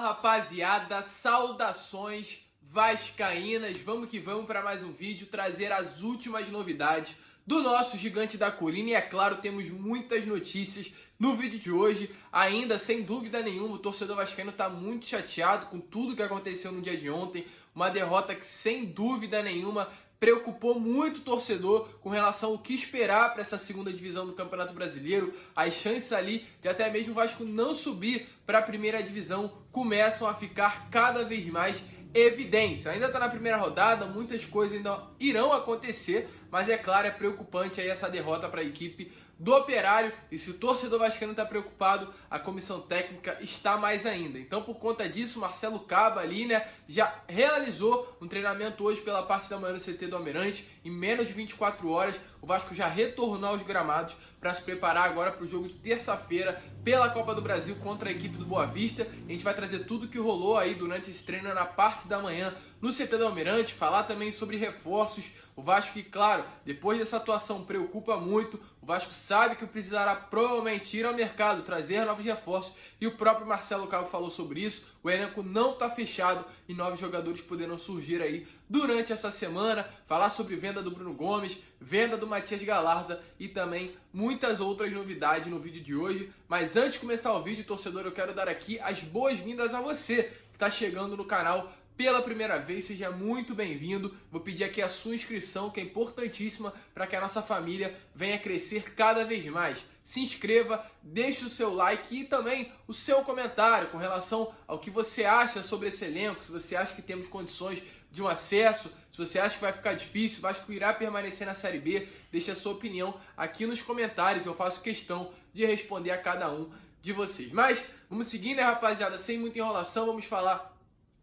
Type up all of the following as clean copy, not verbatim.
Rapaziada, saudações vascaínas, vamos que vamos para mais um vídeo, trazer as últimas novidades do nosso gigante da colina e é claro, temos muitas notícias no vídeo de hoje, ainda sem dúvida nenhuma, o torcedor vascaíno está muito chateado com tudo que aconteceu no dia de ontem, uma derrota que sem dúvida nenhuma preocupou muito o torcedor com relação ao que esperar para essa segunda divisão do Campeonato Brasileiro. As chances ali de até mesmo o Vasco não subir para a primeira divisão começam a ficar cada vez mais evidentes. Ainda está na primeira rodada, muitas coisas ainda irão acontecer, mas é claro, é preocupante aí essa derrota para a equipe do Operário, e se o torcedor vascaíno está preocupado, a comissão técnica está mais ainda. Então, por conta disso, Marcelo Caba ali, já realizou um treinamento hoje pela parte da manhã no CT do Almirante. Em menos de 24 horas, o Vasco já retornou aos gramados para se preparar agora para o jogo de terça-feira pela Copa do Brasil contra a equipe do Boa Vista. A gente vai trazer tudo que rolou aí durante esse treino na parte da manhã no CT do Almirante, falar também sobre reforços. O Vasco que, claro, depois dessa atuação preocupa muito, o Vasco sabe que precisará provavelmente ir ao mercado, trazer novos reforços, e o próprio Marcelo Cabo falou sobre isso. O elenco não está fechado e novos jogadores poderão surgir aí durante essa semana, falar sobre venda do Bruno Gomes, venda do Matias Galarza e também muitas outras novidades no vídeo de hoje. Mas antes de começar o vídeo, torcedor, eu quero dar aqui as boas-vindas a você que está chegando no canal pela primeira vez, seja muito bem-vindo. Vou pedir aqui a sua inscrição, que é importantíssima para que a nossa família venha crescer cada vez mais. Se inscreva, deixe o seu like e também o seu comentário com relação ao que você acha sobre esse elenco, se você acha que temos condições de um acesso, se você acha que vai ficar difícil, o Vasco irá permanecer na Série B, deixe a sua opinião aqui nos comentários, eu faço questão de responder a cada um de vocês. Mas vamos seguir, rapaziada, sem muita enrolação, vamos falar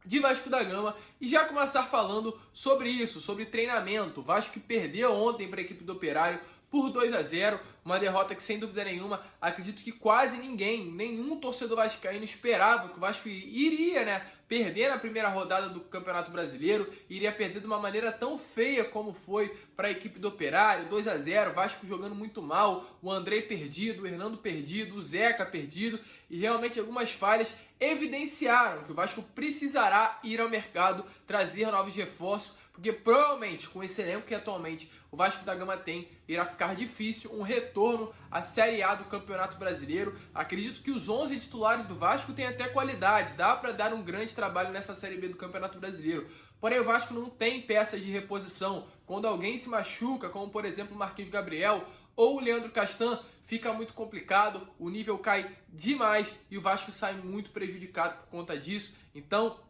de Vasco da Gama e já começar falando sobre isso, sobre treinamento. O Vasco que perdeu ontem para a equipe do Operário por 2-0, uma derrota que sem dúvida nenhuma, acredito que quase nenhum torcedor vascaíno esperava que o Vasco iria perder na primeira rodada do Campeonato Brasileiro, iria perder de uma maneira tão feia como foi para a equipe do Operário, 2-0, Vasco jogando muito mal, o Andrei perdido, o Hernando perdido, o Zeca perdido, e realmente algumas falhas evidenciaram que o Vasco precisará ir ao mercado, trazer novos reforços, porque provavelmente com esse elenco que atualmente o Vasco da Gama tem, irá ficar difícil um retorno à Série A do Campeonato Brasileiro. Acredito que os 11 titulares do Vasco têm até qualidade, dá para dar um grande trabalho nessa Série B do Campeonato Brasileiro. Porém, o Vasco não tem peças de reposição. Quando alguém se machuca, como por exemplo o Marquinhos Gabriel ou o Leandro Castan, fica muito complicado, o nível cai demais e o Vasco sai muito prejudicado por conta disso. Então,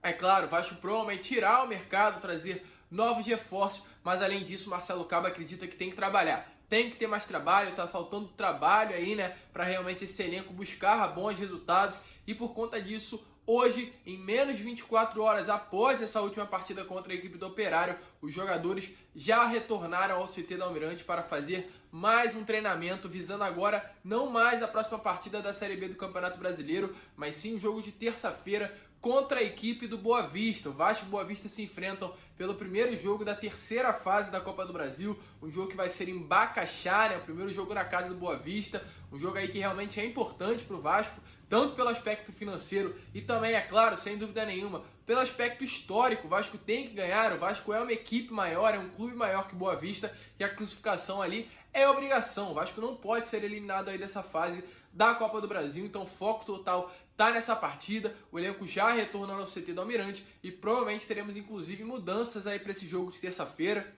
é claro, o Vasco provavelmente irá ao mercado trazer novos reforços, mas além disso, Marcelo Cabo acredita que tem que trabalhar. Tem que ter mais trabalho, tá faltando trabalho aí, para realmente esse elenco buscar bons resultados. E por conta disso, hoje, em menos de 24 horas após essa última partida contra a equipe do Operário, os jogadores já retornaram ao CT do Almirante para fazer mais um treinamento, visando agora não mais a próxima partida da Série B do Campeonato Brasileiro, mas sim o jogo de terça-feira contra a equipe do Boa Vista. O Vasco e o Boa Vista se enfrentam pelo primeiro jogo da terceira fase da Copa do Brasil, um jogo que vai ser em Bacaxá, o primeiro jogo na casa do Boa Vista, um jogo aí que realmente é importante para o Vasco, tanto pelo aspecto financeiro e também, é claro, sem dúvida nenhuma, pelo aspecto histórico. O Vasco tem que ganhar, o Vasco é uma equipe maior, é um clube maior que o Boa Vista e a classificação ali é obrigação. O Vasco não pode ser eliminado aí dessa fase da Copa do Brasil, então o foco total tá nessa partida. O elenco já retornou ao CT do Almirante e provavelmente teremos inclusive mudanças aí para esse jogo de terça-feira.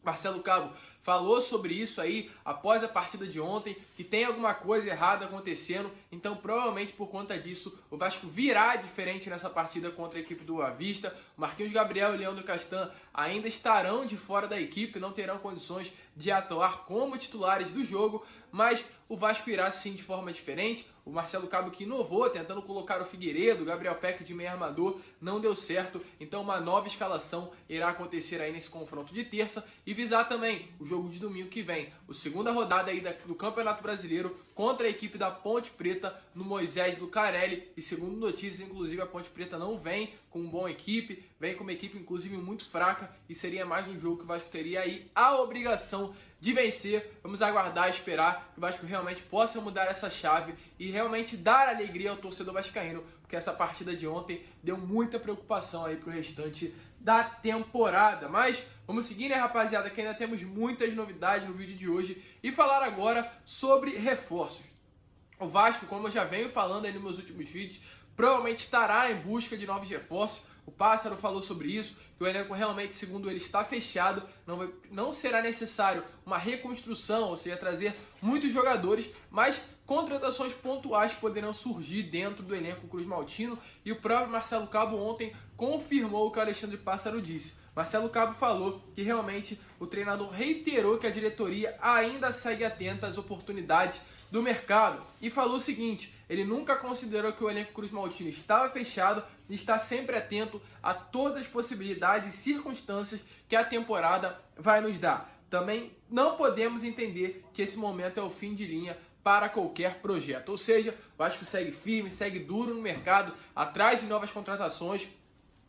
Marcelo Cabo falou sobre isso aí após a partida de ontem, que tem alguma coisa errada acontecendo, então provavelmente por conta disso o Vasco virá diferente nessa partida contra a equipe do Boa Vista. O Marquinhos Gabriel e Leandro Castan ainda estarão de fora da equipe, não terão condições de atuar como titulares do jogo, mas o Vasco irá sim de forma diferente. O Marcelo Cabo que inovou, tentando colocar o Figueiredo, o Gabriel Peck de meio armador, não deu certo, então uma nova escalação irá acontecer aí nesse confronto de terça e visar também o jogo de domingo que vem, a segunda rodada aí do Campeonato Brasileiro contra a equipe da Ponte Preta no Moisés Lucarelli. E segundo notícias, inclusive, a Ponte Preta não vem com uma boa equipe, vem com uma equipe inclusive muito fraca e seria mais um jogo que o Vasco teria aí a obrigação de vencer. Vamos aguardar e esperar que o Vasco realmente possa mudar essa chave e realmente dar alegria ao torcedor vascaíno, porque porque essa partida de ontem deu muita preocupação aí pro restante da temporada. Mas vamos seguir, né, rapaziada, que ainda temos muitas novidades no vídeo de hoje e falar agora sobre reforços. O Vasco, como eu já venho falando aí nos meus últimos vídeos, provavelmente estará em busca de novos reforços. O Pássaro falou sobre isso, que o elenco realmente, segundo ele, está fechado, não será necessário uma reconstrução, ou seja, trazer muitos jogadores, mas contratações pontuais poderão surgir dentro do elenco cruzmaltino, e o próprio Marcelo Cabo ontem confirmou o que o Alexandre Pássaro disse. Marcelo Cabo falou que realmente o treinador reiterou que a diretoria ainda segue atenta às oportunidades do mercado e falou o seguinte: ele nunca considerou que o elenco cruzmaltino estava fechado e está sempre atento a todas as possibilidades e circunstâncias que a temporada vai nos dar. Também não podemos entender que esse momento é o fim de linha para qualquer projeto. Ou seja, o Vasco segue firme, segue duro no mercado, atrás de novas contratações.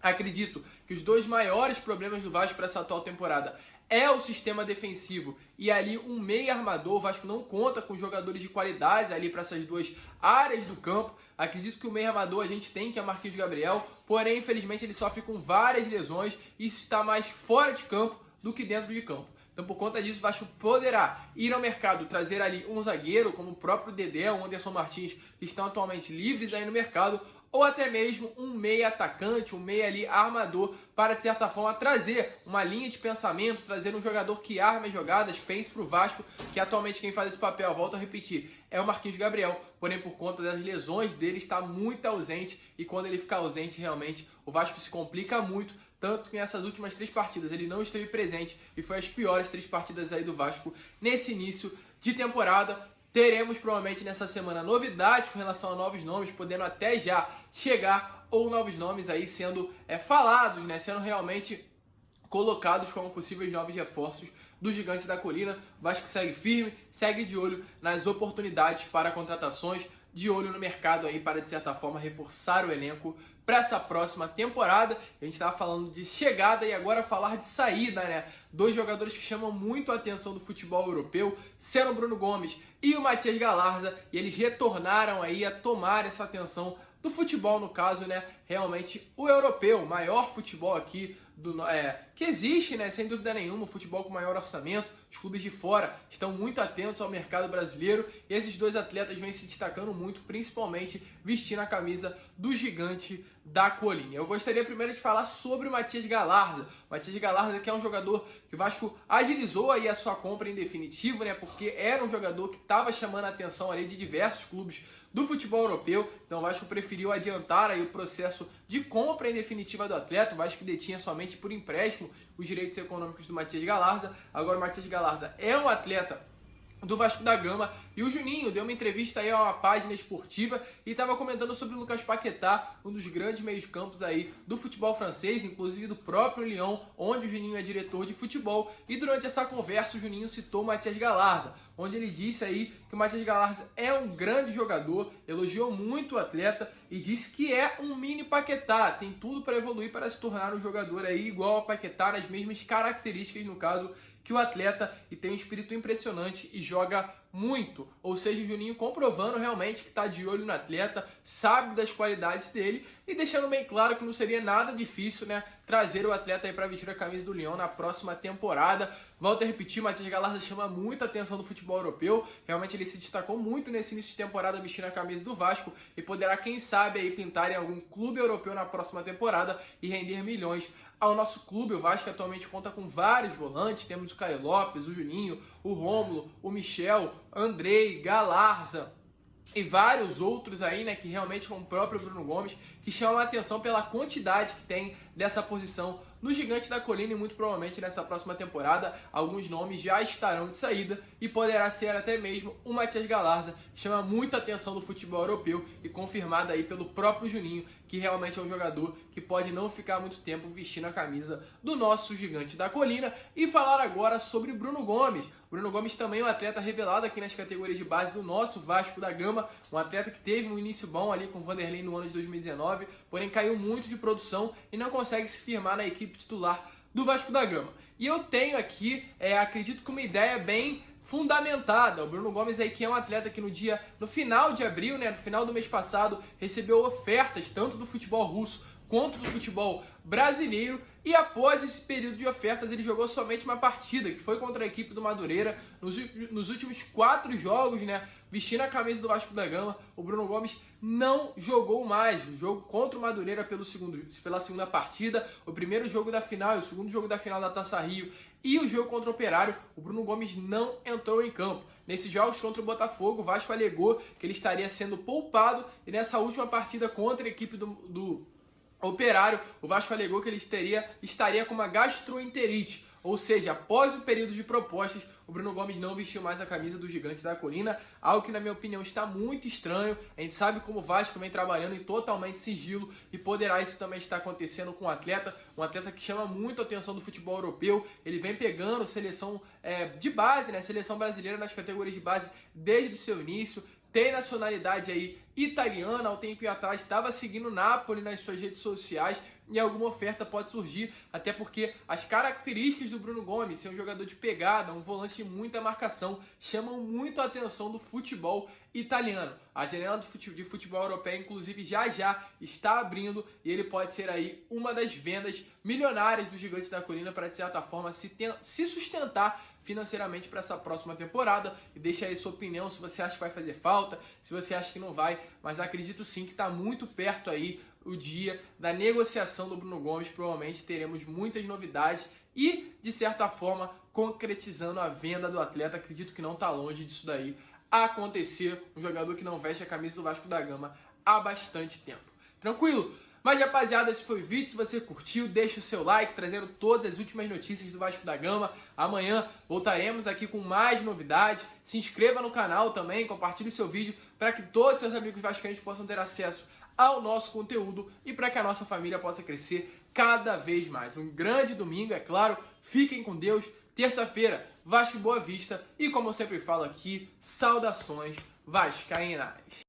Acredito que os dois maiores problemas do Vasco para essa atual temporada é o sistema defensivo e ali um meia armador. O Vasco não conta com jogadores de qualidade ali para essas duas áreas do campo. Acredito que o meia armador a gente tem, que é o Marquinhos Gabriel, porém, infelizmente, ele sofre com várias lesões e está mais fora de campo do que dentro de campo. Então, por conta disso, o Vasco poderá ir ao mercado, trazer ali um zagueiro, como o próprio Dedé, o Anderson Martins, que estão atualmente livres aí no mercado, ou até mesmo um meia atacante, um meia ali armador, para, de certa forma, trazer uma linha de pensamento, trazer um jogador que arme as jogadas, pense para o Vasco, que atualmente quem faz esse papel, volto a repetir, é o Marquinhos Gabriel, porém por conta das lesões dele está muito ausente, e quando ele fica ausente, realmente, o Vasco se complica muito, tanto que nessas últimas 3 partidas ele não esteve presente e foi as piores 3 partidas aí do Vasco nesse início de temporada. Teremos provavelmente nessa semana novidades com relação a novos nomes, podendo até já chegar, ou novos nomes aí sendo falados, né, sendo realmente colocados como possíveis novos reforços do Gigante da Colina. O Vasco segue firme, segue de olho nas oportunidades para contratações, de olho no mercado aí para, de certa forma, reforçar o elenco para essa próxima temporada. A gente estava falando de chegada e agora falar de saída, né? 2 jogadores que chamam muito a atenção do futebol europeu, sendo o Bruno Gomes e o Matias Galarza, e eles retornaram aí a tomar essa atenção do futebol, no caso, né? Realmente o europeu, o maior futebol aqui que existe, né? Sem dúvida nenhuma, o futebol com maior orçamento. Os clubes de fora estão muito atentos ao mercado brasileiro e esses 2 atletas vêm se destacando muito, principalmente vestindo a camisa do Gigante da Colina. Eu gostaria primeiro de falar sobre o Matias Galarza. O Matias Galarza, que é um jogador que o Vasco agilizou aí a sua compra em definitivo, né? Porque era um jogador que estava chamando a atenção ali de diversos clubes do futebol europeu. Então o Vasco preferiu adiantar aí o processo de compra em definitiva do atleta. O Vasco detinha somente por empréstimo os direitos econômicos do Matias Galarza. Agora o Matias Galarza é um atleta do Vasco da Gama, e o Juninho deu uma entrevista aí a uma página esportiva e estava comentando sobre o Lucas Paquetá, um dos grandes meios-campos aí do futebol francês, inclusive do próprio Lyon, onde o Juninho é diretor de futebol, e durante essa conversa o Juninho citou o Matias Galarza, onde ele disse aí que o Matias Galarza é um grande jogador, elogiou muito o atleta e disse que é um mini Paquetá, tem tudo para evoluir para se tornar um jogador aí igual ao Paquetá, nas mesmas características, no caso, que o atleta, e tem um espírito impressionante e joga muito. Ou seja, o Juninho comprovando realmente que está de olho no atleta, sabe das qualidades dele e deixando bem claro que não seria nada difícil, né, trazer o atleta aí para vestir a camisa do Lyon na próxima temporada. Volto a repetir, o Matias Galarza chama muita atenção do futebol europeu. Realmente ele se destacou muito nesse início de temporada vestindo a camisa do Vasco e poderá, quem sabe, aí pintar em algum clube europeu na próxima temporada e render milhões ao nosso clube. O Vasco atualmente conta com vários volantes, temos o Caio Lopes, o Juninho, o Rômulo, o Michel, Andrei, Galarza e vários outros aí, né, que realmente, como o próprio Bruno Gomes, que chamam a atenção pela quantidade que tem dessa posição no Gigante da Colina, e muito provavelmente nessa próxima temporada alguns nomes já estarão de saída e poderá ser até mesmo o Matias Galarza, que chama muita atenção do futebol europeu e confirmado aí pelo próprio Juninho, que realmente é um jogador que pode não ficar muito tempo vestindo a camisa do nosso Gigante da Colina. E falar agora sobre Bruno Gomes. Bruno Gomes também é um atleta revelado aqui nas categorias de base do nosso Vasco da Gama, um atleta que teve um início bom ali com o Vanderlei no ano de 2019, porém caiu muito de produção e não consegue se firmar na equipe titular do Vasco da Gama. E eu tenho aqui, acredito que uma ideia bem fundamentada. O Bruno Gomes aí, que é um atleta que no final de abril, no final do mês passado, recebeu ofertas tanto do futebol russo quanto do futebol brasileiro, e após esse período de ofertas ele jogou somente uma partida, que foi contra a equipe do Madureira. Nos últimos 4 jogos, vestindo a camisa do Vasco da Gama, o Bruno Gomes não jogou mais. O jogo contra o Madureira pela segunda partida, o primeiro jogo da final e o segundo jogo da final da Taça Rio e o jogo contra o Operário, o Bruno Gomes não entrou em campo. Nesses jogos contra o Botafogo, o Vasco alegou que ele estaria sendo poupado, e nessa última partida contra a equipe do Operário, o Vasco alegou que ele estaria com uma gastroenterite, ou seja, após o período de propostas, o Bruno Gomes não vestiu mais a camisa do Gigante da Colina, algo que na minha opinião está muito estranho. A gente sabe como o Vasco vem trabalhando em totalmente sigilo, e poderá isso também estar acontecendo com um atleta que chama muito a atenção do futebol europeu. Ele vem pegando seleção de base, seleção brasileira nas categorias de base desde o seu início, tem nacionalidade aí italiana. Há um tempo atrás estava seguindo o Napoli nas suas redes sociais, e alguma oferta pode surgir, até porque as características do Bruno Gomes, ser um jogador de pegada, um volante de muita marcação, chamam muito a atenção do futebol italiano. A janela de futebol europeu, inclusive, já está abrindo, e ele pode ser aí uma das vendas milionárias dos Gigantes da Colina para, de certa forma, se sustentar financeiramente para essa próxima temporada. E deixa aí sua opinião, se você acha que vai fazer falta, se você acha que não vai, mas acredito sim que está muito perto aí o dia da negociação do Bruno Gomes. Provavelmente teremos muitas novidades e, de certa forma, concretizando a venda do atleta. Acredito que não está longe disso daí acontecer, um jogador que não veste a camisa do Vasco da Gama há bastante tempo. Tranquilo? Mas, rapaziada, esse foi o vídeo. Se você curtiu, deixa o seu like, trazendo todas as últimas notícias do Vasco da Gama. Amanhã voltaremos aqui com mais novidades. Se inscreva no canal também, compartilhe o seu vídeo para que todos os seus amigos vascaínos possam ter acesso ao nosso conteúdo e para que a nossa família possa crescer cada vez mais. Um grande domingo, é claro. Fiquem com Deus. Terça-feira, Vasco e Boa Vista. E como eu sempre falo aqui, saudações vascaínas.